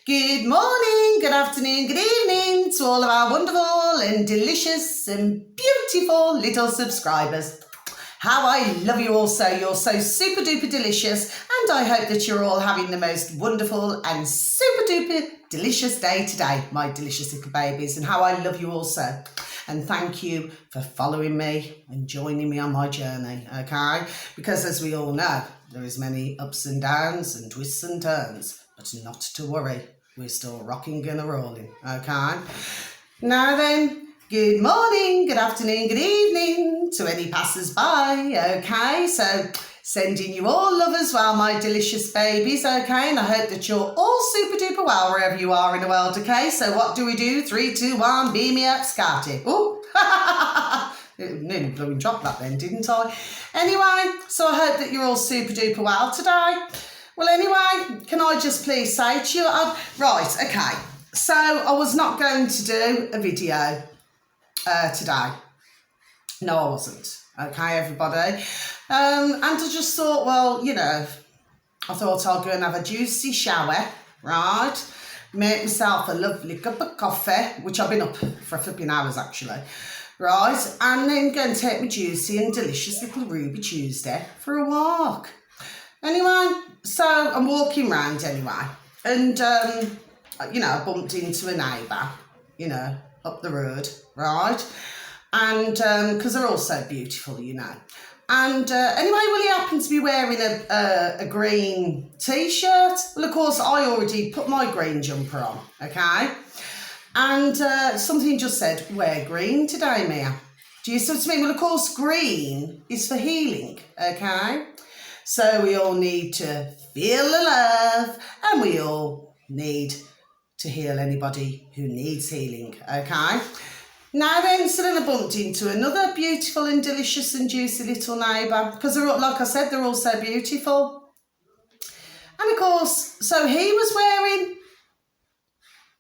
Good morning, good afternoon, good evening to all of our wonderful and delicious and beautiful little subscribers. How I love you all so. You're so super duper delicious, and I hope that you're all having the most wonderful and super duper delicious day today, my delicious little babies, and how I love you all so. And thank you for following me and joining me on my journey, okay? Because as we all know, there is many ups and downs and twists and turns, but not to worry, we're still rocking and rolling, okay? Now then, good morning, good afternoon, good evening to any passers-by, okay? So sending you all love as well, my delicious babies, okay? And I hope that you're all super duper well wherever you are in the world, okay? So what do we do? 3, 2, 1, beam me up, Scotty. Oh, nearly blew and dropped that then, didn't I? Anyway, so I hope that you're all super duper well today. Well, anyway, can I just please say to you, right, okay. So I was not going to do a video today. No, I wasn't. Okay, everybody. And I just thought, well, you know, I thought I'll go and have a juicy shower, right? Make myself a lovely cup of coffee, which I've been up for flipping hours actually, right? And then go and take my juicy and delicious little Ruby Tuesday for a walk. Anyway, so I'm walking round anyway, and you know, I bumped into a neighbour, you know, up the road, right? And because they're all so beautiful, you know. And anyway, well, he happened to be wearing a green t-shirt. Well, of course, I already put my green jumper on, okay? And something just said, wear green today, Mia. Do you see what I mean? Well, of course, green is for healing, okay? So we all need to feel the love, and we all need to heal anybody who needs healing, okay? Now then, so then I bumped into another beautiful and delicious and juicy little neighbour, because they're all, like I said, they're all so beautiful. And of course, so he was wearing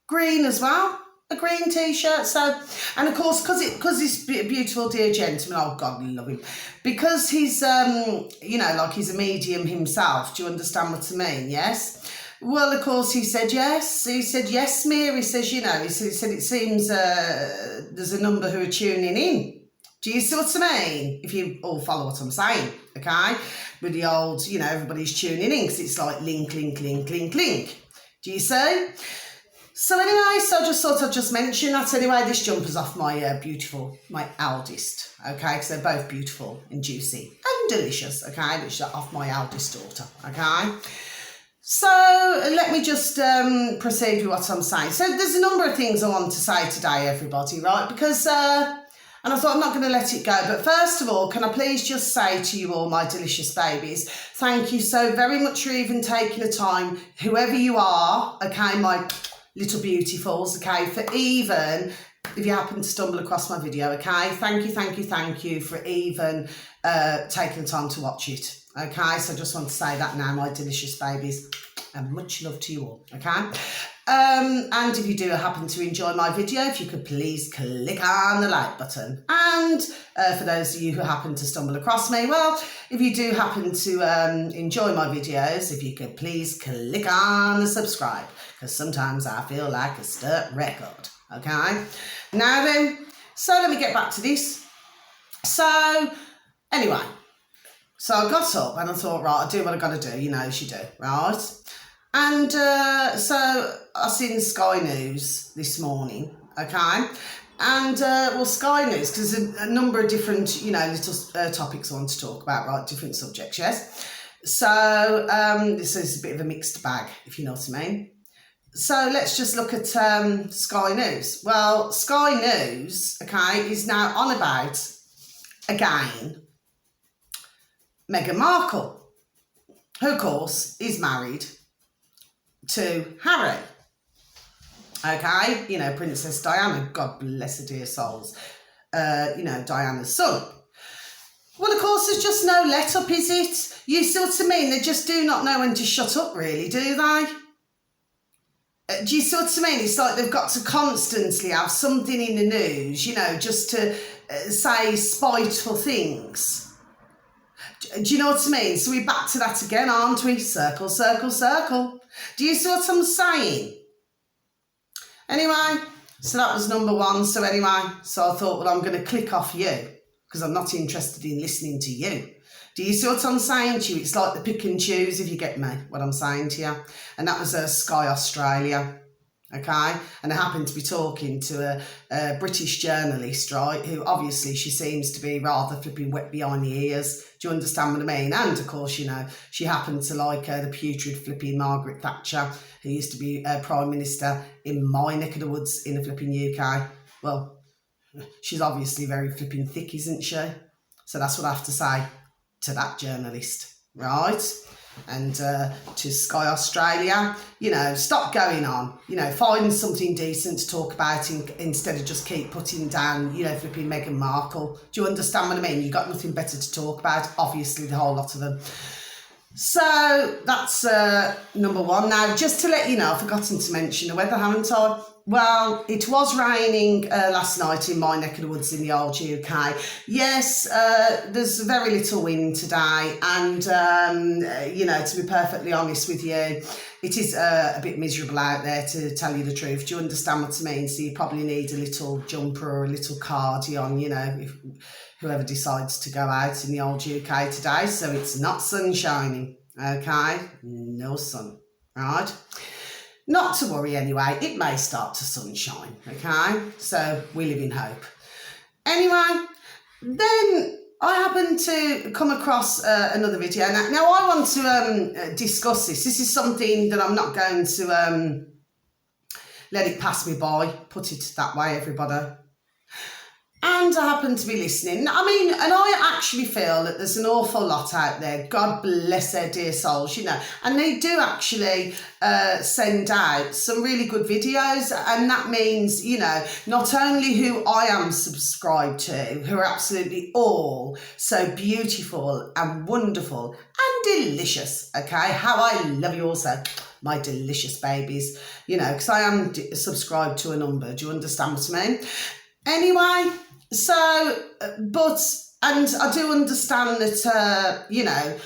green as well, a green t-shirt. So, and of course, because this beautiful dear gentleman, oh God, I love him, because he's you know, like he's a medium himself. Do you understand what I mean? Yes. Well, of course, he said yes. He said yes, Mia. He says, you know, he said it seems there's a number who are tuning in. Do you see what I mean? If you all follow what I'm saying, okay? With the old, you know, everybody's tuning in because it's like link, link, link, link, link. Do you see? So anyway, so I just thought I'd just mention that. Anyway, this jumper's off my beautiful, my eldest, okay? Because they're both beautiful and juicy and delicious, okay? Which is off my eldest daughter, okay? So let me just proceed with what I'm saying. So there's a number of things I want to say today, everybody, right? Because, and I thought I'm not going to let it go. But first of all, can I please just say to you all, my delicious babies, thank you so very much for even taking the time, whoever you are, okay, my little beautifuls, okay, for even, if you happen to stumble across my video, okay, thank you for even taking the time to watch it. Okay, so I just want to say that now, my delicious babies, and much love to you all, okay? And if you do happen to enjoy my video, if you could please click on the like button. And for those of you who happen to stumble across me, well, if you do happen to enjoy my videos, if you could please click on the subscribe, because sometimes I feel like a stuck record, okay? Now then, so let me get back to this. So, anyway. So I got up and I thought, right, I'll do what I've got to do, you know, as you do, right? And so I seen Sky News this morning, okay? And, well, Sky News, because there's a number of different, you know, little topics I want to talk about, right? Different subjects, yes? So this is a bit of a mixed bag, if you know what I mean. So let's just look at Sky News. Well, Sky News, okay, is now on about, again, Meghan Markle, who, of course, is married to Harry. Okay, you know, Princess Diana, God bless her dear souls, you know, Diana's son. Well, of course, there's just no let-up, is it? You see what I mean? They just do not know when to shut up, really, do they? Do you see what I mean? It's like they've got to constantly have something in the news, you know, just to say spiteful things. Do you know what I mean? So we're back to that again, aren't we? Circle, circle, circle. Do you see what I'm saying? Anyway, so that was number one. So anyway, so I thought, well, I'm going to click off you because I'm not interested in listening to you. Do you see what I'm saying to you? It's like the pick and choose, if you get me, what I'm saying to you. And that was Sky Australia. Okay, and I happened to be talking to a British journalist, right, who obviously she seems to be rather flipping wet behind the ears. Do you understand what I mean? And of course, you know, she happened to like the putrid flipping Margaret Thatcher, who used to be Prime Minister in my neck of the woods in the flipping UK. Well, she's obviously very flipping thick, isn't she? So that's what I have to say to that journalist, right? And to Sky Australia, you know, stop going on, you know, find something decent to talk about instead of just keep putting down, you know, flipping Meghan Markle. Do you understand what I mean? You've got nothing better to talk about, obviously, the whole lot of them. So that's number one. Now, just to let you know, I've forgotten to mention the weather, haven't I? Well, it was raining last night in my neck of the woods in the old UK. Yes, there's very little wind today, and, you know, to be perfectly honest with you, it is a bit miserable out there, to tell you the truth. Do you understand what I mean? So you probably need a little jumper or a little cardigan, you know, if whoever decides to go out in the old UK today. So it's not sun shining, okay? No sun, right? Not to worry anyway, it may start to sunshine, okay? So we live in hope. Anyway, then I happened to come across another video. Now I want to discuss this. This is something that I'm not going to let it pass me by, put it that way, everybody. And I happen to be listening. I mean, and I actually feel that there's an awful lot out there. God bless their dear souls, you know. And they do actually send out some really good videos. And that means, you know, not only who I am subscribed to, who are absolutely all so beautiful and wonderful and delicious, okay? How I love you also, my delicious babies, you know, because I am subscribed to a number. Do you understand what I mean? Anyway, so, and I do understand that, you know,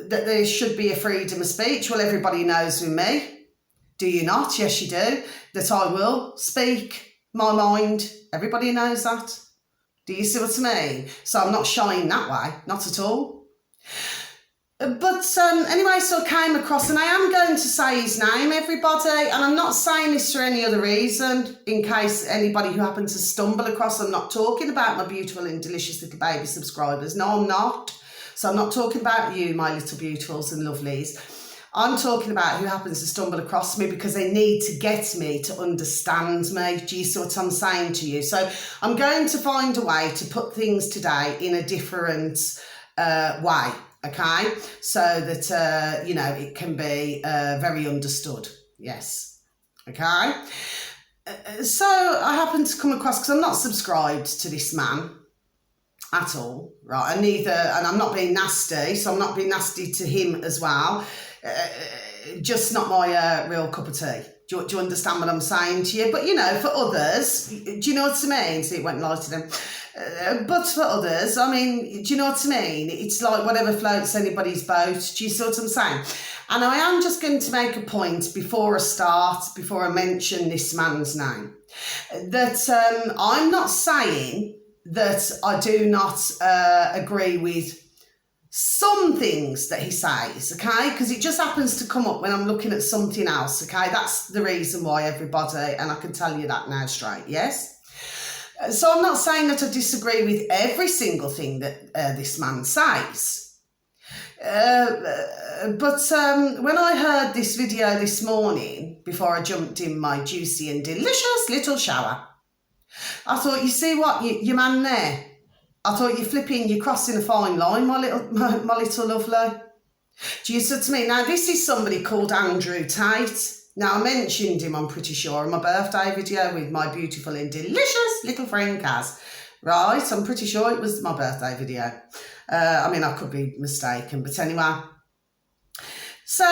that there should be a freedom of speech. Well, everybody knows with me. Do you not? Yes, you do. That I will speak my mind. Everybody knows that. Do you see what I mean? So I'm not shying that way. Not at all. But anyway, so I came across, and I am going to say his name, everybody, and I'm not saying this for any other reason, in case anybody who happens to stumble across, I'm not talking about my beautiful and delicious little baby subscribers. No, I'm not. So I'm not talking about you, my little beautifuls and lovelies. I'm talking about who happens to stumble across me because they need to get me to understand me. Do you see what I'm saying to you? So I'm going to find a way to put things today in a different way. Okay, so that, you know, it can be very understood. Yes. Okay. So I happened to come across, because I'm not subscribed to this man at all, right? And I'm not being nasty, so I'm not being nasty to him as well. Just not my real cup of tea. Do you understand what I'm saying to you? But, you know, for others, do you know what I mean? See, it went light to them. But for others, I mean, do you know what I mean? It's like whatever floats anybody's boat. Do you see what I'm saying? And I am just going to make a point before I mention this man's name, that I'm not saying that I do not agree with some things that he says, okay? Because it just happens to come up when I'm looking at something else, okay? That's the reason why, everybody, and I can tell you that now straight, yes? So I'm not saying that I disagree with every single thing that this man says. But when I heard this video this morning, before I jumped in my juicy and delicious little shower, I thought, you see what, your man there? I thought, you're crossing a fine line, my little lovely. Do you see what I mean? Now, this is somebody called Andrew Tate. Now, I mentioned him, I'm pretty sure, in my birthday video with my beautiful and delicious little friend Kaz. Right? I'm pretty sure it was my birthday video. I mean, I could be mistaken, but anyway. So,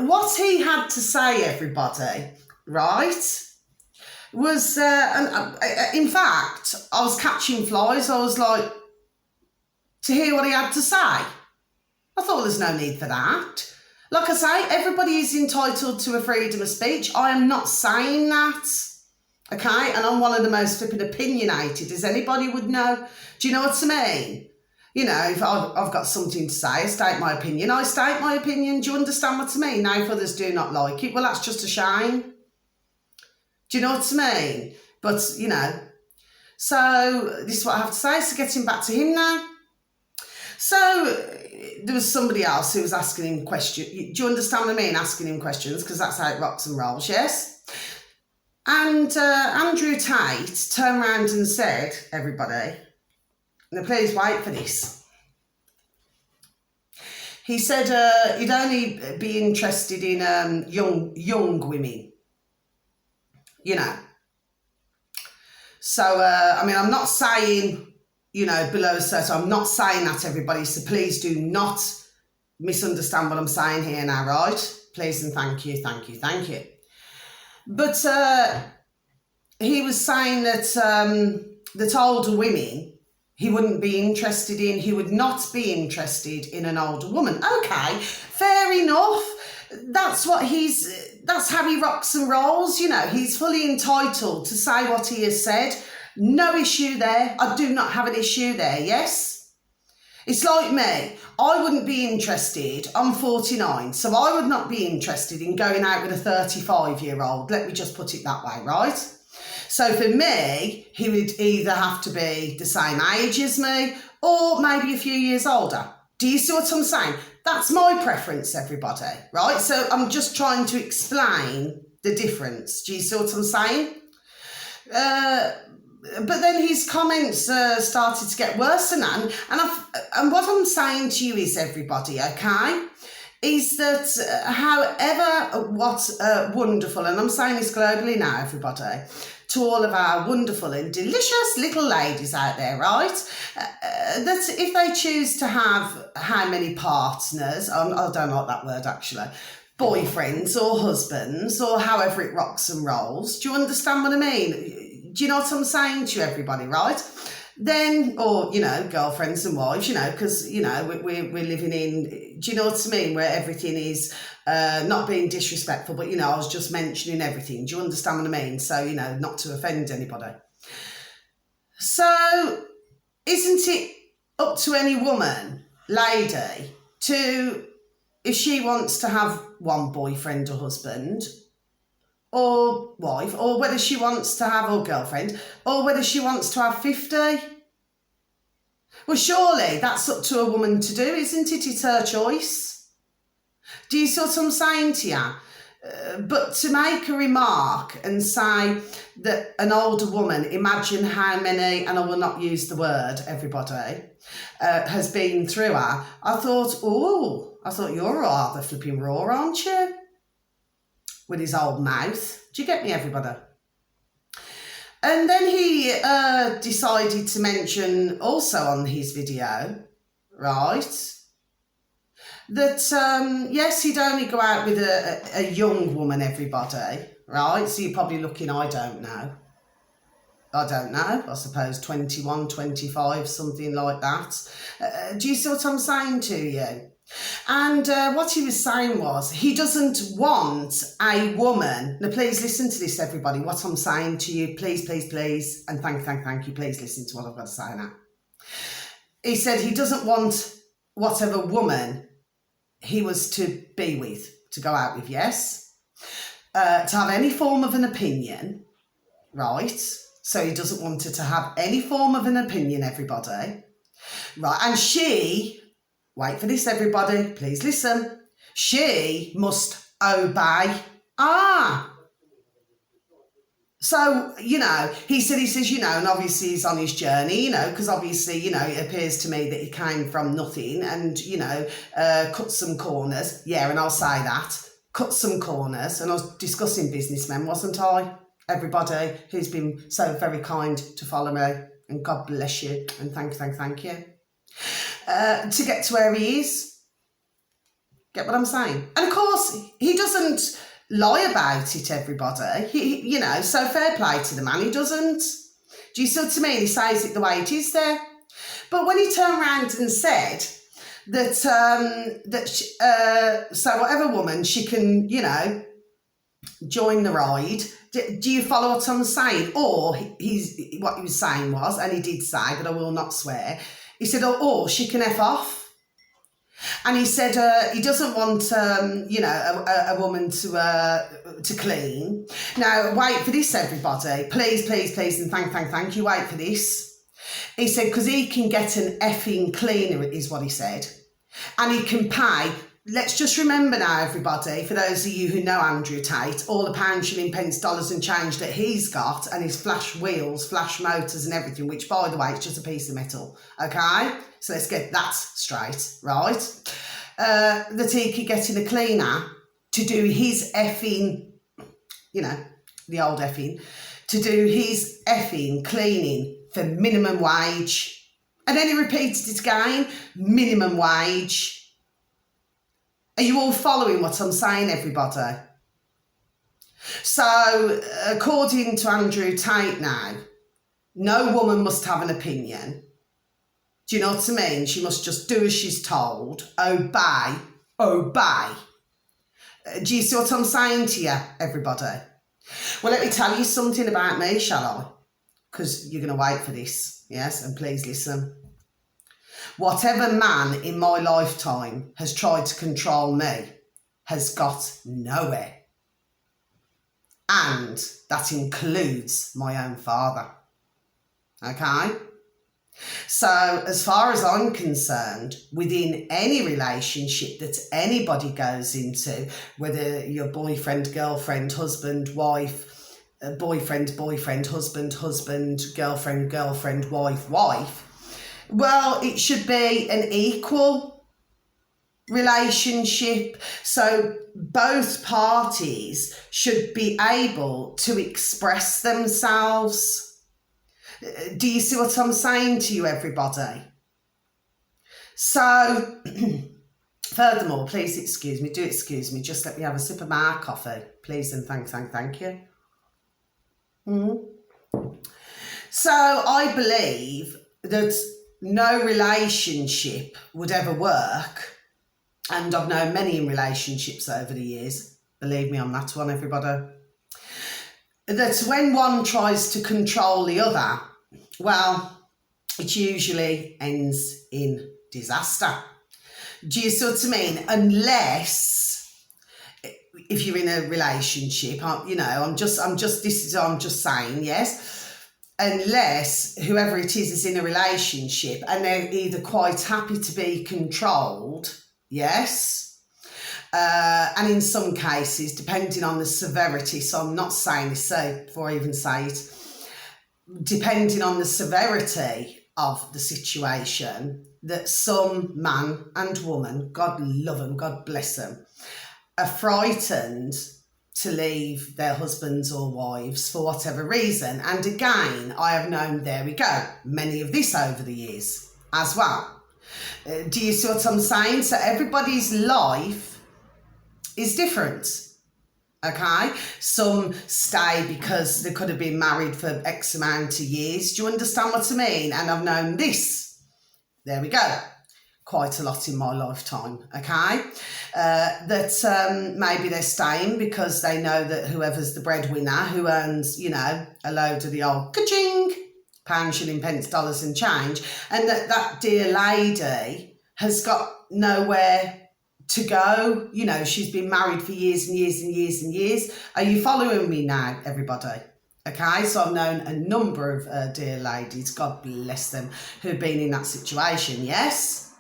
what he had to say, everybody, right, was, in fact, I was catching flies. I was like, to hear what he had to say. I thought there's no need for that. Like I say, everybody is entitled to a freedom of speech. I am not saying that. okay? And I'm one of the most flipping opinionated as anybody would know. Do you know what I mean? You know, if I've got something to say, I state my opinion. I state my opinion. Do you understand what I mean? Now, if others do not like it, well, that's just a shame. Do you know what I mean? But, you know, so this is what I have to say. So getting back to him now. So there was somebody else who was asking him questions. Do you understand what I mean? Asking him questions, because that's how it rocks and rolls, yes? And Andrew Tate turned around and said, everybody, now please wait for this. He said he'd only be interested in young women, you know. So, I mean, I'm not saying, you know, below a certain, I'm not saying that, everybody, so please do not misunderstand what I'm saying here now, right? Please and thank you, thank you, thank you. But he was saying that that older women, he wouldn't be interested in, he would not be interested in an older woman. Okay, fair enough. That's how he rocks and rolls, you know. He's fully entitled to say what he has said. No issue there. I do not have an issue there, yes? It's like me. I wouldn't be interested. I'm 49, so I would not be interested in going out with a 35-year-old. Let me just put it that way, right? So for me, he would either have to be the same age as me or maybe a few years older. Do you see what I'm saying? That's my preference, everybody, right? So I'm just trying to explain the difference. Do you see what I'm saying? But then his comments started to get worse than that. And what I'm saying to you is, everybody, okay, is that however wonderful, and I'm saying this globally now, everybody, to all of our wonderful and delicious little ladies out there, right? That if they choose to have how many partners, I don't like that word actually, boyfriends or husbands or however it rocks and rolls, do you understand what I mean? Do you know what I'm saying to you, everybody, right? Then, or, you know, girlfriends and wives, you know, because, you know, we're living in, do you know what I mean, where everything is not being disrespectful, but, you know, I was just mentioning everything. Do you understand what I mean? So, you know, not to offend anybody. So, isn't it up to any woman, lady, to, if she wants to have one boyfriend or husband, or wife, or whether she wants to have, or girlfriend, or whether she wants to have 50. Well, surely that's up to a woman to do, isn't it? It's her choice. Do you see what I'm saying to you? But to make a remark and say that an older woman, imagine how many, and I will not use the word, everybody, has been through her, I thought you're rather flipping raw, aren't you? With his old mouth. Do you get me, everybody? And then he decided to mention also on his video, right, that, yes, he'd only go out with a young woman, everybody, right? So you're probably looking, I don't know, I suppose 21, 25, something like that. Do you see what I'm saying to you? And what he was saying was he doesn't want a woman. Now, please listen to this, everybody, what I'm saying to you. Please, please, please. And thank you. Please listen to what I've got to say now. He said he doesn't want whatever woman he was to be with, to go out with, yes, to have any form of an opinion, right? So he doesn't want her to have any form of an opinion, everybody. Right, and she... Wait for this, everybody. Please listen. She must obey. So, you know, he says, you know, and obviously he's on his journey, you know, because obviously, you know, it appears to me that he came from nothing and, you know, cut some corners. Yeah, and I'll say that. Cut some corners. And I was discussing businessmen, wasn't I? Everybody who's been so very kind to follow me. And God bless you. And thank you. To get to where he is. Get what I'm saying? And of course, he doesn't lie about it, everybody. He, you know, so fair play to the man, he doesn't. Do you see what I mean? He says it the way it is there. But when he turned around and said that, so whatever woman, she can, you know, join the ride, Do you follow what I'm saying? Or what he was saying was, and he did say, but I will not swear, he said, or she can F off. And he said he doesn't want, a woman to clean. Now, wait for this, everybody. Please, please, please, and thank you. Wait for this. He said, because he can get an effing cleaner, is what he said. And he can pay. Let's just remember now, everybody, for those of you who know Andrew Tate, all the pound, shilling, pence, dollars and change that he's got, and his flash wheels, flash motors and everything, which, by the way, it's just a piece of metal, okay? So let's get that straight, right? That he could get in a cleaner to do his effing, the old effing, to do his effing cleaning for minimum wage. And then he repeated it again, minimum wage. Are you all following what I'm saying, everybody? So, according to Andrew Tate now, no woman must have an opinion. Do you know what I mean? She must just do as she's told. Obey. Do you see what I'm saying to you, everybody? Well, let me tell you something about me, shall I? Because you're going to wait for this, yes? And please listen. Whatever man in my lifetime has tried to control me has got nowhere. And that includes my own father. Okay? So, as far as I'm concerned, within any relationship that anybody goes into, whether you're boyfriend, girlfriend, husband, wife, boyfriend, husband, girlfriend, wife, well, it should be an equal relationship. So both parties should be able to express themselves. Do you see what I'm saying to you, everybody? So, furthermore, please excuse me, just let me have a sip of my coffee, please, and thank you. So, I believe that no relationship would ever work, and I've known many relationships over the years, believe me on that one, everybody, that when one tries to control the other, well, it usually ends in disaster. Do you see what I mean? Unless, if you're in a relationship, I'm just saying, yes, unless whoever it is in a relationship and they're either quite happy to be controlled, yes, and in some cases, depending on the severity, so I'm not saying this, so before I even say it, depending on the severity of the situation, that some man and woman, God love them, God bless them, are frightened to leave their husbands or wives for whatever reason. And again, I have known, there we go, many of this over the years as well. Do you see what I'm saying? So everybody's life is different. Okay, some stay because they could have been married for X amount of years. Do you understand what I mean? And I've known this, there we go, quite a lot in my lifetime, okay? That maybe they're staying because they know that whoever's the breadwinner, who earns, a load of the old ka-ching, pound, shilling, pence, dollars and change, and that dear lady has got nowhere to go. She's been married for years and years and years and years. Are you following me now, everybody? Okay, so I've known a number of dear ladies, God bless them, who've been in that situation, yes?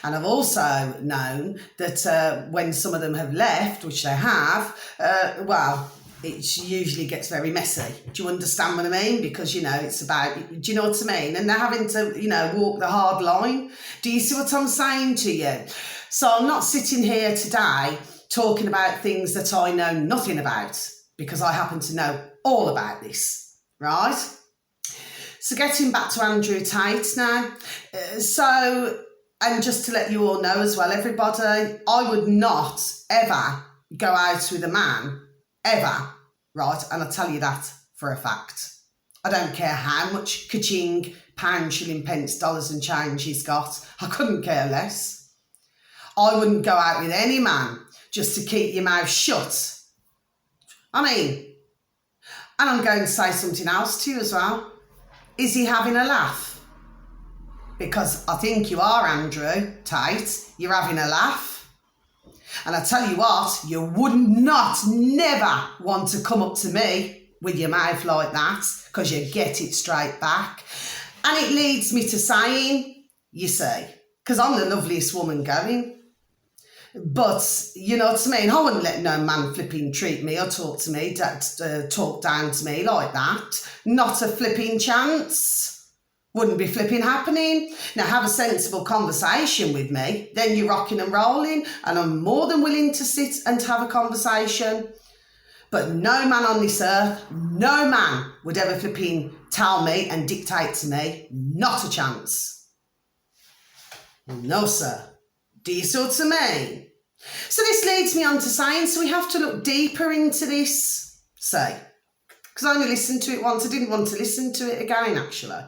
And I've also known that when some of them have left, which they have, it usually gets very messy. Do you understand what I mean? Because, it's about, do you know what I mean? And they're having to, walk the hard line. Do you see what I'm saying to you? So I'm not sitting here today talking about things that I know nothing about, because I happen to know all about this, right? So getting back to Andrew Tate now. And just to let you all know as well, everybody, I would not ever go out with a man, ever, right? And I'll tell you that for a fact. I don't care how much ka-ching, pound, shilling, pence, dollars and change he's got. I couldn't care less. I wouldn't go out with any man just to keep your mouth shut. I mean, And I'm going to say something else to you as well. Is he having a laugh? Because I think you are, Andrew Tate. You're having a laugh. And I tell you what, you would never want to come up to me with your mouth like that, because you get it straight back. And it leads me to saying, you see, because I'm the loveliest woman going. But, you know what I mean, I wouldn't let no man flipping treat me or talk to me, talk down to me like that. Not a flipping chance. Wouldn't be flipping happening. Now, have a sensible conversation with me, then you're rocking and rolling, and I'm more than willing to sit and have a conversation. But no man on this earth, no man would ever flipping tell me and dictate to me. Not a chance. No, sir. Do you see what I mean? So this leads me on to saying, so we have to look deeper into this, say. Because I only listened to it once. I didn't want to listen to it again, actually.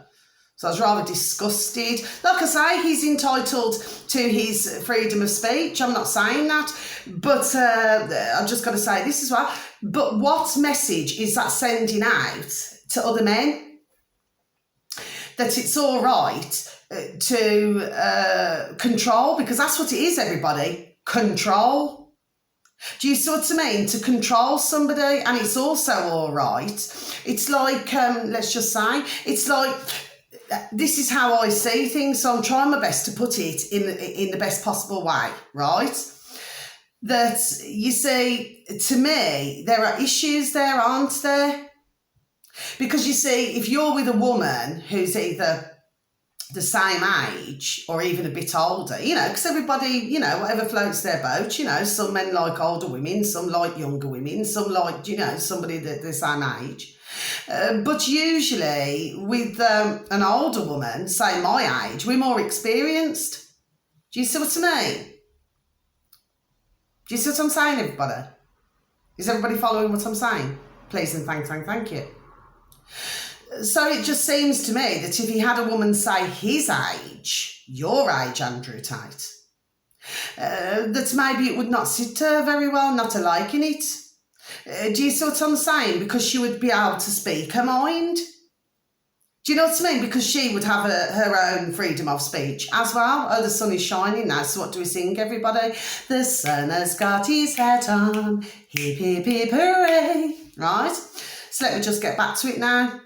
So I was rather disgusted. Like I say, he's entitled to his freedom of speech. I'm not saying that. But I've just got to say this as well. But what message is that sending out to other men? That it's all right to control, because that's what it is, everybody. Control. Do you see what I mean? To control somebody, and it's also all right. It's like, let's just say, it's like, this is how I see things, so I'm trying my best to put it in the best possible way, right? That, you see, to me, there are issues there, aren't there? Because you see, if you're with a woman who's either the same age or even a bit older, you know, because everybody, you know, whatever floats their boat, you know, some men like older women, some like younger women, some like, you know, somebody that the same age. But usually with an older woman, say my age, we're more experienced. Do you see what I mean? Do you see what I'm saying, everybody? Is everybody following what I'm saying? Please and thank you. So it just seems to me that if he had a woman say his age, your age, Andrew Tate, that maybe it would not sit her very well, not a liking it. Do you see what I'm saying? Because she would be able to speak her mind. Do you know what I mean? Because she would have her own freedom of speech as well. Oh, the sun is shining now, so what do we sing, everybody? The sun has got his hat on, hip, hip, hip, hooray. Right? So let me just get back to it now.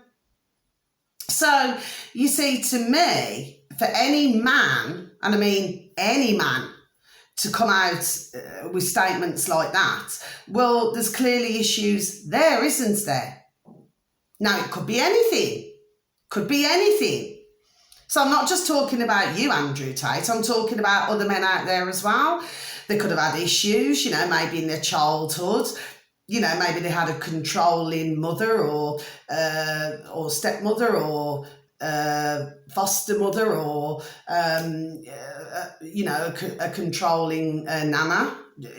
So, you see, to me, for any man, and I mean any man, to come out with statements like that, well, there's clearly issues there, isn't there? Now, it could be anything. Could be anything. So I'm not just talking about you, Andrew Tate. I'm talking about other men out there as well. They could have had issues, you know, maybe in their childhood. You know, maybe they had a controlling mother or stepmother or foster mother or, you know, a controlling nana.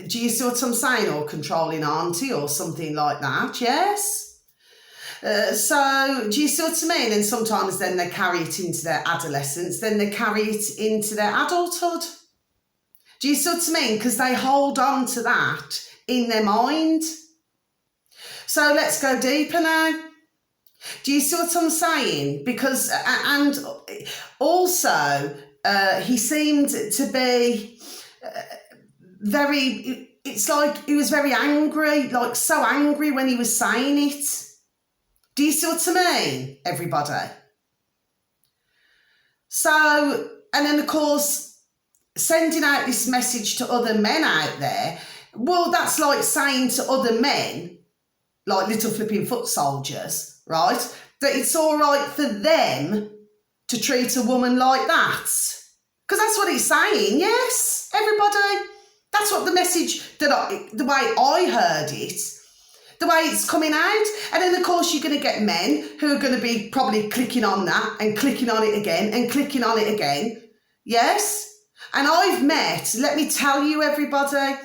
Do you see what I'm saying? Or controlling auntie or something like that, yes? So, do you see what I mean? And sometimes then they carry it into their adolescence, then they carry it into their adulthood. Do you see what I mean? Because they hold on to that in their mind. So let's go deeper now. Do you see what I'm saying? Because, and also, he seemed to be very, it's like he was very angry, like so angry when he was saying it. Do you see what I mean, everybody? So, and then of course, sending out this message to other men out there, well, that's like saying to other men, like little flipping foot soldiers, right, that it's all right for them to treat a woman like that. Because that's what it's saying, yes, everybody. That's what the message, the way I heard it, the way it's coming out. And then, of course, you're going to get men who are going to be probably clicking on that and clicking on it again and clicking on it again, yes. And I've met, let me tell you, everybody,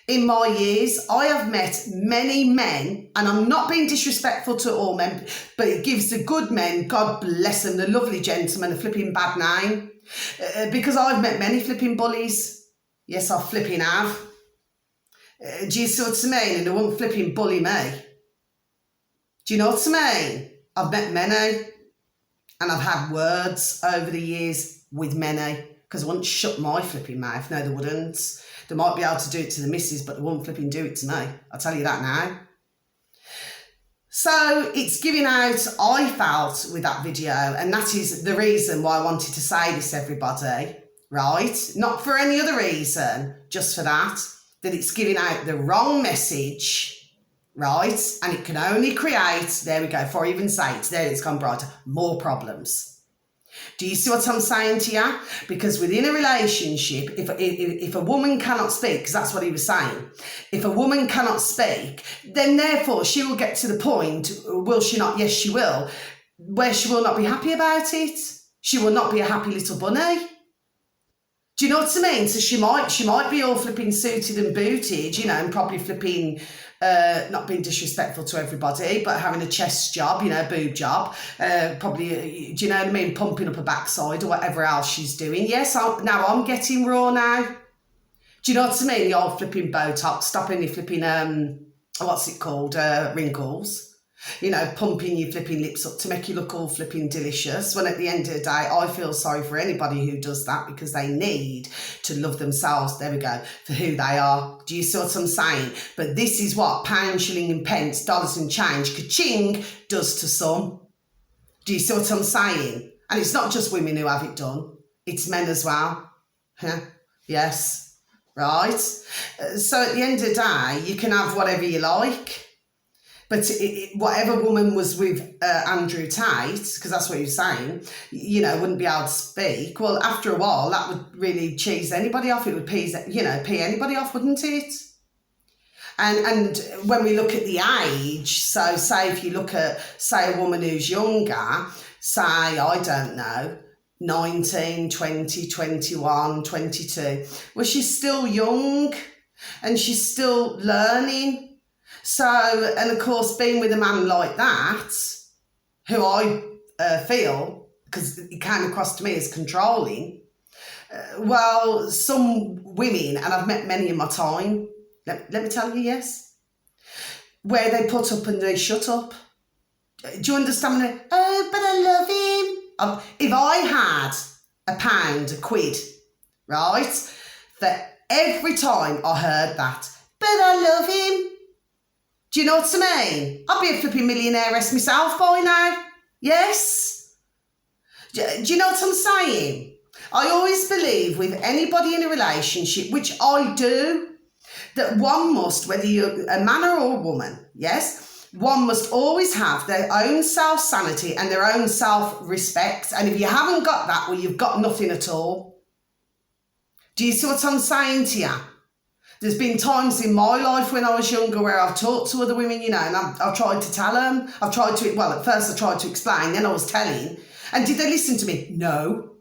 in my years, I have met many men, and I'm not being disrespectful to all men, but it gives the good men, God bless them, the lovely gentlemen, a flipping bad name, because I've met many flipping bullies. Yes, I flipping have. Do you see what I mean? And they won't flipping bully me. Do you know what I mean? I've met many, and I've had words over the years with many, because I wouldn't shut my flipping mouth. No, they wouldn't. They might be able to do it to the missus, but they wouldn't flipping do it to me. I'll tell you that now. So it's giving out, I felt, with that video, and that is the reason why I wanted to say this, everybody, right? Not for any other reason, just for that it's giving out the wrong message, right? And it can only create, there we go, before I even say it, there it's gone brighter, more problems. Do you see what I'm saying to you? Because within a relationship, if a woman cannot speak, because that's what he was saying, if a woman cannot speak, then therefore she will get to the point, will she not? Yes, she will, where she will not be happy about it. She will not be a happy little bunny. Do you know what I mean? So she might be all flipping suited and booted, you know, and probably flipping, not being disrespectful to everybody, but having a chest job, you know, boob job, probably, do you know what I mean, pumping up her backside or whatever else she's doing. Yes, now I'm getting raw now. Do you know what I mean? The old flipping Botox, stopping your flipping, what's it called, wrinkles. You know, pumping your flipping lips up to make you look all flipping delicious, when at the end of the day, I feel sorry for anybody who does that, because they need to love themselves, there we go, for who they are. Do you see what I'm saying? But this is what pound, shilling and pence, dollars and change, ka-ching, does to some. Do you see what I'm saying? And it's not just women who have it done, it's men as well. Yes, right? So at the end of the day, you can have whatever you like. But whatever woman was with Andrew Tate, because that's what he was saying, you know, wouldn't be able to speak. Well, after a while, that would really cheese anybody off. It would pee anybody off, wouldn't it? And when we look at the age, so say if you look at, say, a woman who's younger, say, I don't know, 19, 20, 21, 22, well, she's still young and she's still learning. So, and of course, being with a man like that, who I feel, because he came across to me as controlling, well, some women, and I've met many in my time, let me tell you, yes, where they put up and they shut up. Do you understand? Oh, but I love him. If I had a quid, right, for every time I heard that, but I love him, do you know what I mean? I'd be a flipping millionairess myself by now. Yes? Do you know what I'm saying? I always believe with anybody in a relationship, which I do, that one must, whether you're a man or a woman, yes, one must always have their own self-sanity and their own self-respect. And if you haven't got that, well, you've got nothing at all. Do you see what I'm saying to you? There's been times in my life when I was younger where I've talked to other women, you know, and I've tried to tell them. At first I tried to explain, then I was telling. And did they listen to me? No.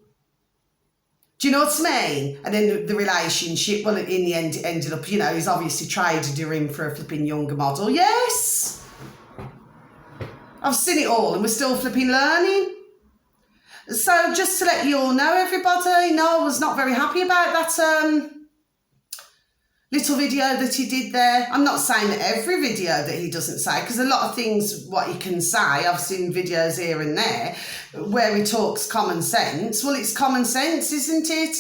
Do you know what I mean? And then the relationship, well, in the end, it ended up, you know, he's obviously traded her in for a flipping younger model. Yes. I've seen it all and we're still flipping learning. So just to let you all know, everybody, no, I was not very happy about that little video that he did there. I'm not saying that every video that he doesn't say, because a lot of things what he can say, I've seen videos here and there where he talks common sense. Well, it's common sense, isn't it?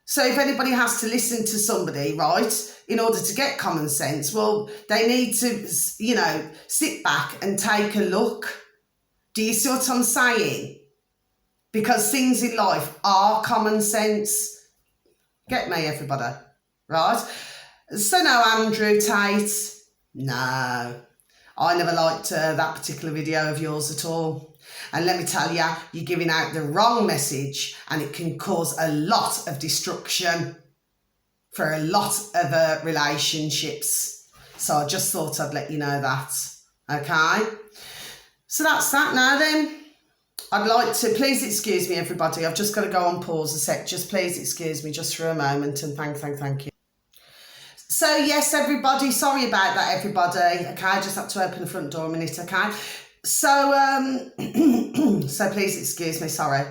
So if anybody has to listen to somebody, right, in order to get common sense, well, they need to, you know, sit back and take a look. Do you see what I'm saying? Because things in life are common sense. Get me, everybody, right? So no, Andrew Tate, no. I never liked that particular video of yours at all. And let me tell you, you're giving out the wrong message and it can cause a lot of destruction for a lot of relationships. So I just thought I'd let you know that, okay? So that's that now then. I'd like to, please excuse me everybody, I've just got to go on pause a sec, just please excuse me just for a moment and thank you. So yes, everybody, sorry about that, everybody. Okay, I just had to open the front door a minute, okay? So, so please excuse me, sorry.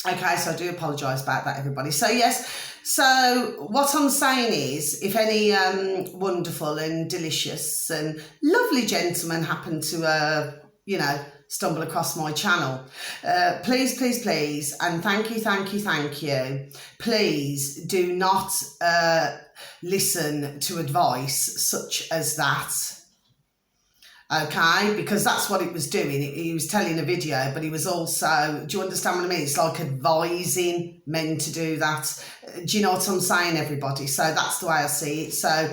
Okay, so I do apologise about that, everybody. So yes, so what I'm saying is, if any wonderful and delicious and lovely gentlemen happen to, stumble across my channel, please, please, please, and thank you, please do not listen to advice such as that. Okay, because that's what it was doing. He was telling a video, but he was also, do you understand what I mean? It's like advising men to do that. Do you know what I'm saying, everybody? So that's the way I see it. So,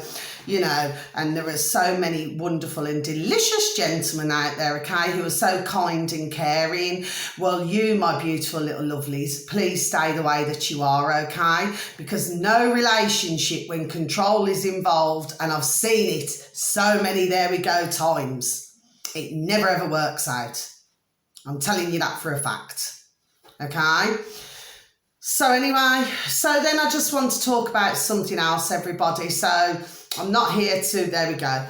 and there are so many wonderful and delicious gentlemen out there, okay, who are so kind and caring. Well, you, my beautiful little lovelies, please stay the way that you are, okay? Because no relationship, when control is involved, and I've seen it so many, there we go, times, it never ever works out. I'm telling you that for a fact, okay? So anyway, so then I just want to talk about something else, everybody. So I'm not here to, there we go.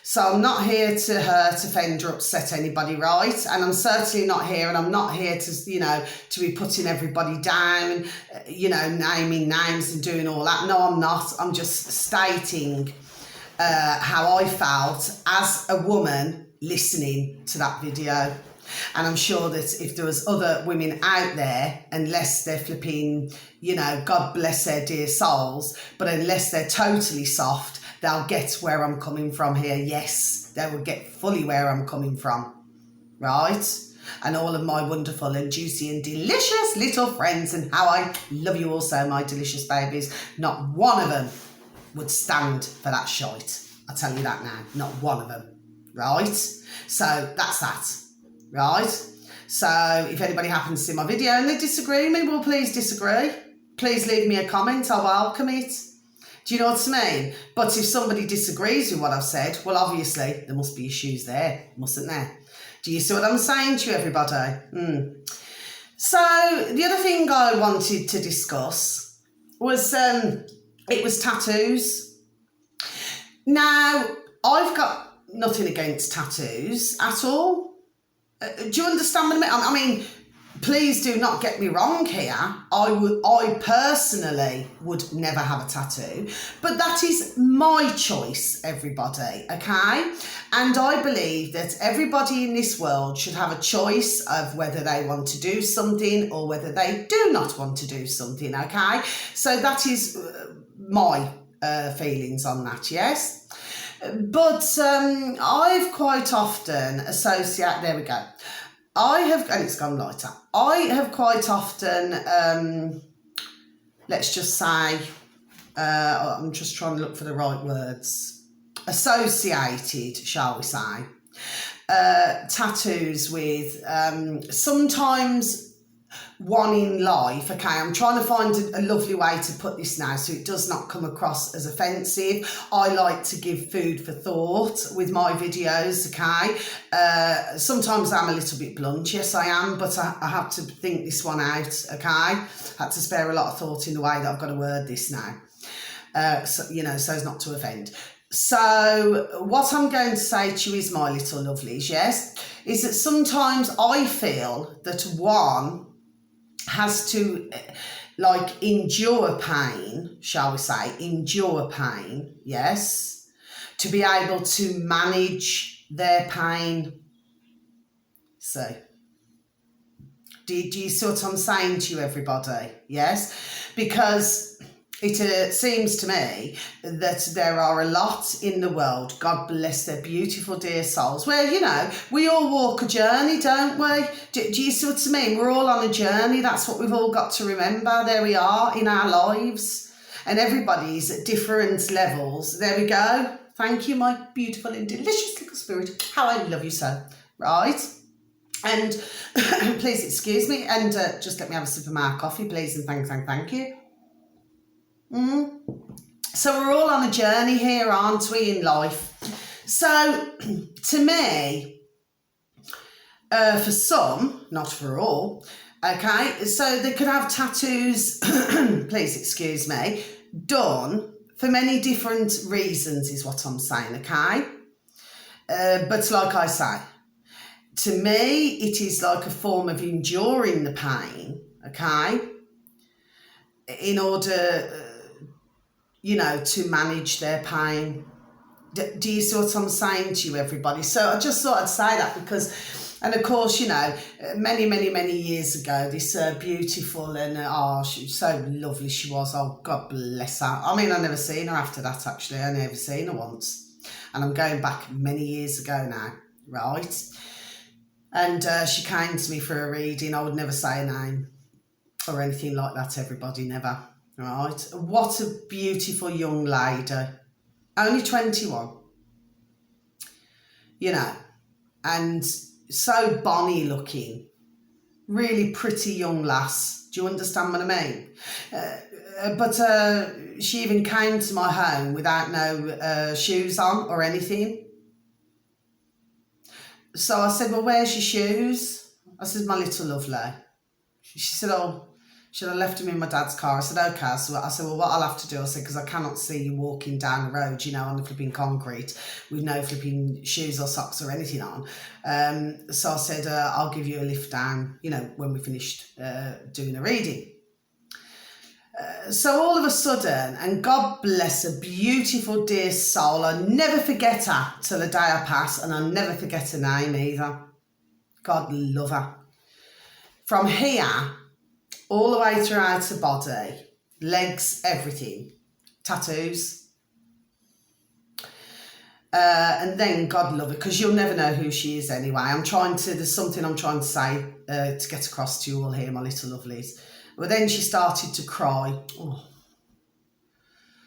So I'm not here to hurt, offend or upset anybody, right? And I'm certainly not here, and I'm not here to, to be putting everybody down, naming names and doing all that. No, I'm not. I'm just stating how I felt as a woman listening to that video. And I'm sure that if there was other women out there, unless they're flipping, God bless their dear souls, but unless they're totally soft, they'll get where I'm coming from here. Yes, they will get fully where I'm coming from, right? And all of my wonderful and juicy and delicious little friends, and how I love you also, my delicious babies. Not one of them would stand for that shite. I'll tell you that now. Not one of them, right? So that's that. Right? So if anybody happens to see my video and they disagree with me, well, please disagree. Please leave me a comment. I welcome it. Do you know what I mean? But if somebody disagrees with what I've said, well, obviously there must be issues there, mustn't there? Do you see what I'm saying to you, everybody? So the other thing I wanted to discuss was it was tattoos. Now, I've got nothing against tattoos at all. Do you understand what I mean? I mean, please do not get me wrong here. I personally would never have a tattoo, but that is my choice, everybody, okay? And I believe that everybody in this world should have a choice of whether they want to do something or whether they do not want to do something, okay? So that is my feelings on that, yes? But I've quite often there we go. And it's gone lighter. I have quite often, let's just say, I'm just trying to look for the right words, associated, shall we say, tattoos with sometimes one in life, okay? I'm trying to find a lovely way to put this now so it does not come across as offensive. I like to give food for thought with my videos, okay? Sometimes I'm a little bit blunt, yes I am, but I have to think this one out, okay? I had to spare a lot of thought in the way that I've got to word this now, so as not to offend. So what I'm going to say to you is, my little lovelies, yes, is that sometimes I feel that one has to endure pain, shall we say, yes, to be able to manage their pain. So, do you see what I'm saying to you, everybody? Yes, because it seems to me that there are a lot in the world, God bless their beautiful dear souls, where, we all walk a journey, don't we? Do you see what I mean? We're all on a journey. That's what we've all got to remember. There we are in our lives, and everybody's at different levels. There we go. Thank you, my beautiful and delicious little spirit. How I love you so, right? And please excuse me, and just let me have a sip of my coffee, please, and thank you. So we're all on a journey here, aren't we, in life? So to me, for some, not for all, okay, so they could have tattoos, please excuse me, done for many different reasons is what I'm saying, okay? But like I say, to me, it is like a form of enduring the pain, okay, in order, to manage their pain. Do you see what I'm saying to you, everybody? So I just thought I'd say that because, and of course, many, many, many years ago, this beautiful and, she was so lovely she was. Oh, God bless her. I mean, I never seen her after that, actually. I never seen her once. And I'm going back many years ago now, right? And she came to me for a reading. I would never say a name or anything like that, everybody, never, right? What a beautiful young lady. Only 21, and so bonny looking, really pretty young lass. Do you understand what I mean? But she even came to my home without no shoes on or anything. So I said, well, where's your shoes? I said, my little lovely. She said, oh, should I left them in my dad's car? I said, okay. So I said, well, what I'll have to do, I said, because I cannot see you walking down the road, on the flipping concrete with no flipping shoes or socks or anything on. So I said, I'll give you a lift down, when we finished doing a reading. So all of a sudden, and God bless her, beautiful, dear soul, I'll never forget her till the day I pass, and I'll never forget her name either. God love her. From here, all the way throughout her body, legs, everything, tattoos. And then God love her, because you'll never know who she is anyway. There's something I'm trying to say to get across to you all here, my little lovelies. But then she started to cry. Oh.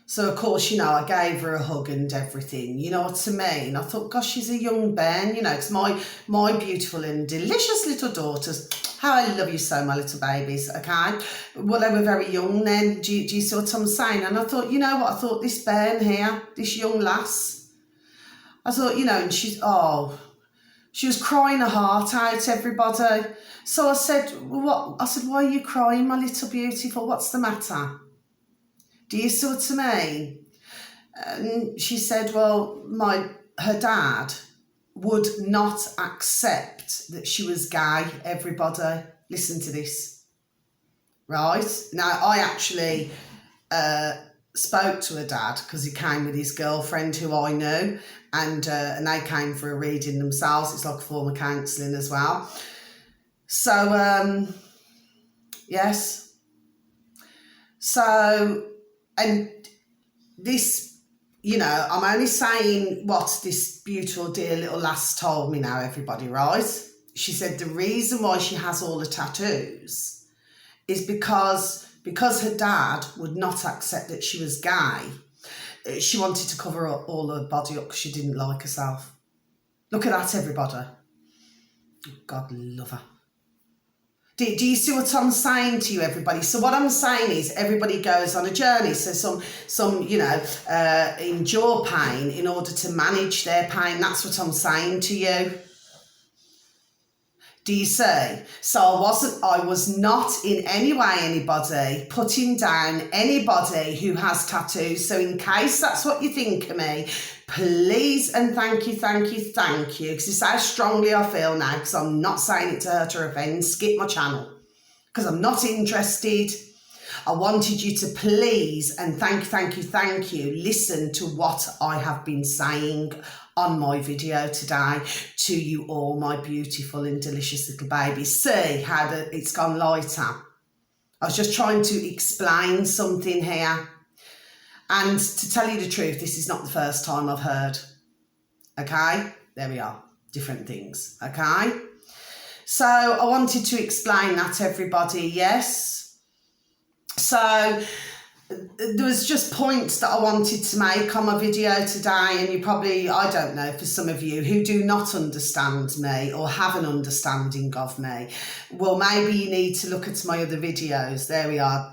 So, of course, I gave her a hug and everything. You know what I mean? I thought, gosh, she's a young bairn, because my beautiful and delicious little daughters, how I love you so, my little babies, okay? Well, they were very young then. Do you see what I'm saying? And I thought, you know what? I thought this bairn here, this young lass, I thought, and she was crying her heart out, everybody. So I said, what? I said, why are you crying, my little beautiful? What's the matter? Do you see what I mean? And she said, well, her dad would not accept that she was gay, everybody. Listen to this, right? Now, I actually spoke to her dad because he came with his girlfriend who I knew, and they came for a reading themselves. It's like a form of counselling as well. So, yes. So, and this, I'm only saying what this beautiful, dear little lass told me now, everybody, right? She said the reason why she has all the tattoos is because her dad would not accept that she was gay. She wanted to cover all her body up because she didn't like herself. Look at that, everybody. God love her. Do you see what I'm saying to you, everybody? So what I'm saying is everybody goes on a journey. So some endure pain in order to manage their pain. That's what I'm saying to you. Do you see? So I was not in any way anybody putting down anybody who has tattoos. So in case that's what you think of me, please and thank you, because it's how strongly I feel now, because I'm not saying it to hurt or offend. Skip my channel, because I'm not interested. I wanted you to please and thank you, listen to what I have been saying on my video today to you all, my beautiful and delicious little babies. See how it's gone lighter. I was just trying to explain something here. And to tell you the truth, this is not the first time I've heard. Okay? There we are. Different things. Okay? So I wanted to explain that to everybody, yes? So there was just points that I wanted to make on my video today, and you probably, I don't know, for some of you who do not understand me or have an understanding of me, well, maybe you need to look at my other videos. There we are.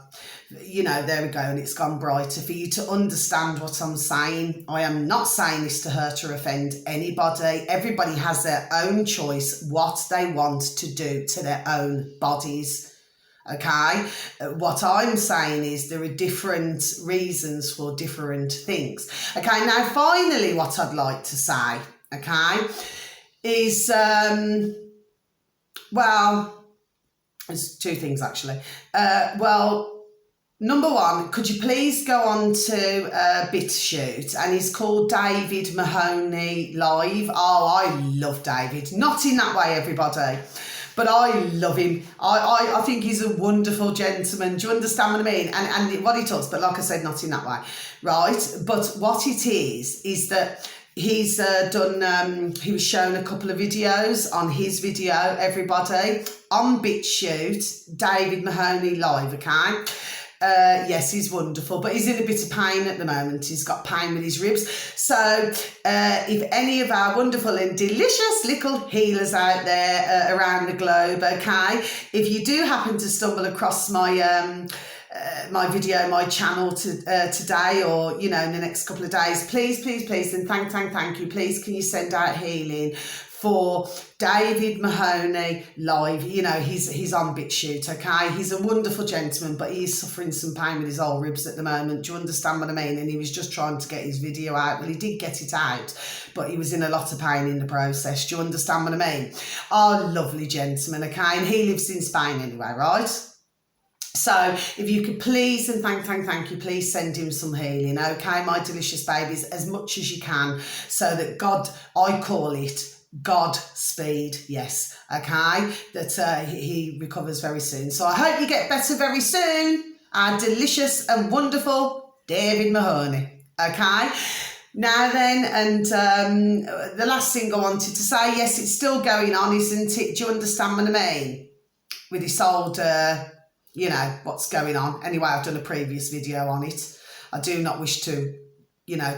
There we go, and it's gone brighter for you to understand what I'm saying. I am not saying this to hurt or offend anybody. Everybody has their own choice what they want to do to their own bodies. Okay, what I'm saying is there are different reasons for different things. Okay, now finally what I'd like to say, okay, is, well, There's two things actually. Well, number one, could you please go on to BitChute, and he's called David Mahoney Live. Oh, I love David. Not in that way, everybody, but I love him. I think he's a wonderful gentleman. Do you understand what I mean? And what he talks, but like I said, not in that way, right? But what it is that he's done, he was shown a couple of videos on his video, everybody, on BitChute, David Mahoney Live, okay? Yes, he's wonderful, but he's in a bit of pain at the moment. He's got pain with his ribs. So if any of our wonderful and delicious little healers out there around the globe, okay, if you do happen to stumble across my my video, my channel today, or in the next couple of days, please, and thank you, please, can you send out healing for David Mahoney Live? He's on BitChute, okay? He's a wonderful gentleman, but he's suffering some pain with his old ribs at the moment. Do you understand what I mean? And he was just trying to get his video out. Well, he did get it out, but he was in a lot of pain in the process. Do you understand what I mean? Oh, lovely gentleman, okay? And he lives in Spain anyway, right? So if you could please, and thank you, please send him some healing, okay, my delicious babies, as much as you can, so that God, I call it Godspeed, yes, okay, that he recovers very soon. So I hope you get better very soon, our delicious and wonderful David Mahoney, okay? Now then, and the last thing I wanted to say, yes, it's still going on, isn't it? Do you understand what I mean? With this old... what's going on. Anyway, I've done a previous video on it. I do not wish to,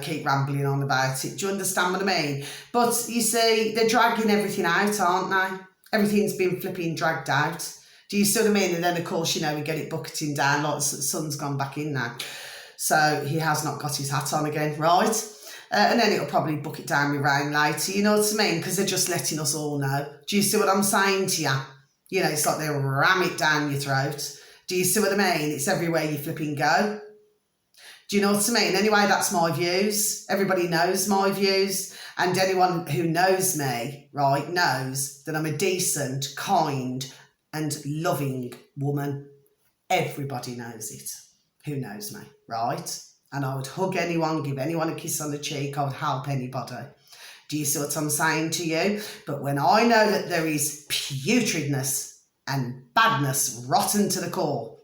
keep rambling on about it. Do you understand what I mean? But you see, they're dragging everything out, aren't they? Everything's been flipping dragged out. Do you see what I mean? And then, of course, we get it bucketing down. Like the sun's gone back in now. So he has not got his hat on again, right? And then it'll probably bucket down with rain later. You know what I mean? Because they're just letting us all know. Do you see what I'm saying to you? It's like they ram it down your throat. Do you see what I mean? It's everywhere you flipping go. Do you know what I mean? Anyway, that's my views. Everybody knows my views. And anyone who knows me, right, knows that I'm a decent, kind and loving woman. Everybody knows it. Who knows me, right? And I would hug anyone, give anyone a kiss on the cheek. I would help anybody. Do you see what I'm saying to you? But when I know that there is putridness and badness, rotten to the core,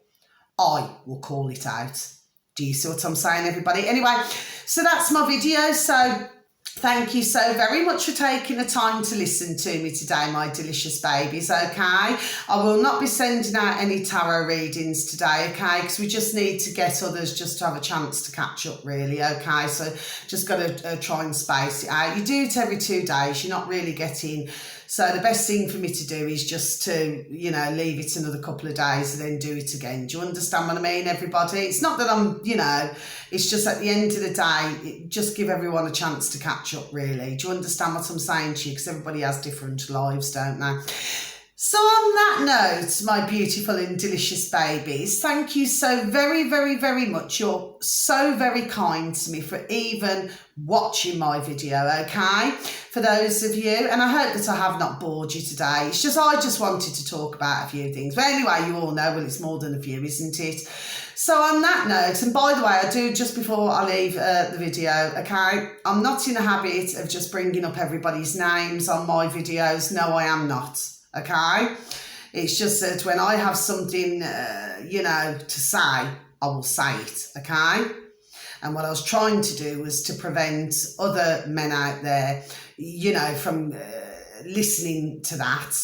I will call it out. Do you see what I'm saying, everybody? Anyway, so that's my video. So thank you so very much for taking the time to listen to me today, my delicious babies, okay? I will not be sending out any tarot readings today, okay? Because we just need to get others just to have a chance to catch up, really, okay? So just got to try and space it out. You do it every 2 days. You're not really getting... So the best thing for me to do is just to, leave it another couple of days and then do it again. Do you understand what I mean, everybody? It's not that I'm, it's just at the end of the day, just give everyone a chance to catch up, really. Do you understand what I'm saying to you? Because everybody has different lives, don't they? So on that note, my beautiful and delicious babies, thank you so very, very, very much. You're so very kind to me for even watching my video, okay? For those of you, and I hope that I have not bored you today. It's just, I just wanted to talk about a few things. But anyway, you all know, well, it's more than a few, isn't it? So on that note, and by the way, I do, just before I leave the video, okay, I'm not in the habit of just bringing up everybody's names on my videos. No, I am not. Okay, it's just that when I have something, to say, I will say it, okay? And what I was trying to do was to prevent other men out there, from listening to that,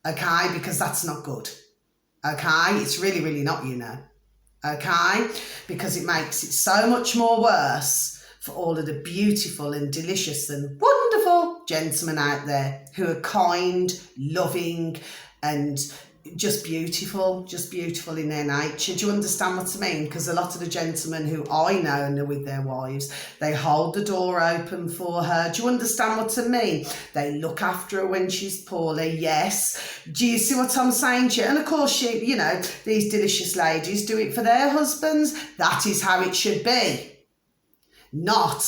okay? Because that's not good, okay? It's really, really not, okay? Because it makes it so much more worse for all of the beautiful and delicious and wonderful gentlemen out there who are kind, loving, and just beautiful in their nature. Do you understand what I mean? Because a lot of the gentlemen who I know and are with their wives, they hold the door open for her. Do you understand what I mean? They look after her when she's poorly, yes. Do you see what I'm saying to you? And of course, these delicious ladies do it for their husbands. That is how it should be. Not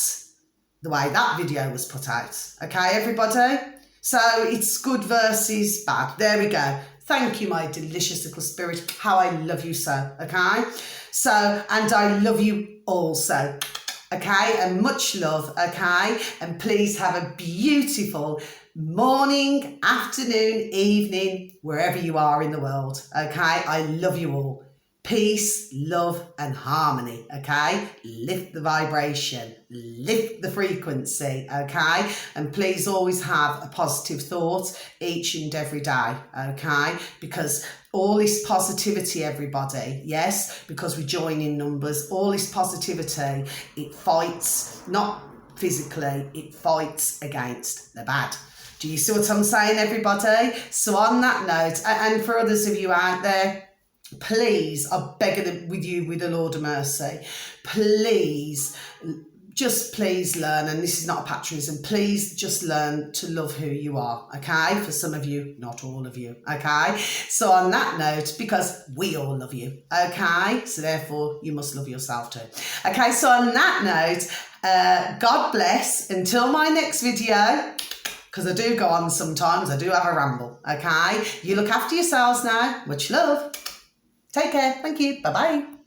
the way that video was put out. Okay, everybody? So it's good versus bad. There we go. Thank you, my delicious little spirit. How I love you so, okay? So, and I love you also, okay? And much love, okay? And please have a beautiful morning, afternoon, evening, wherever you are in the world, okay? I love you all. Peace, love, and harmony, okay? Lift the vibration, lift the frequency, okay? And please always have a positive thought each and every day, okay? Because all this positivity, everybody, yes, because we join in numbers, all this positivity, it fights, not physically, it fights against the bad. Do you see what I'm saying, everybody? So on that note, and for others of you out there, please, I beg it with you, with the Lord of mercy, please, just please learn, and this is not a patronism, please just learn to love who you are, okay? For some of you, not all of you, okay? So on that note, because we all love you, okay? So therefore, you must love yourself too. Okay, so on that note, God bless, until my next video, because I do go on sometimes, I do have a ramble, okay? You look after yourselves now, much love. Take care. Thank you. Bye-bye.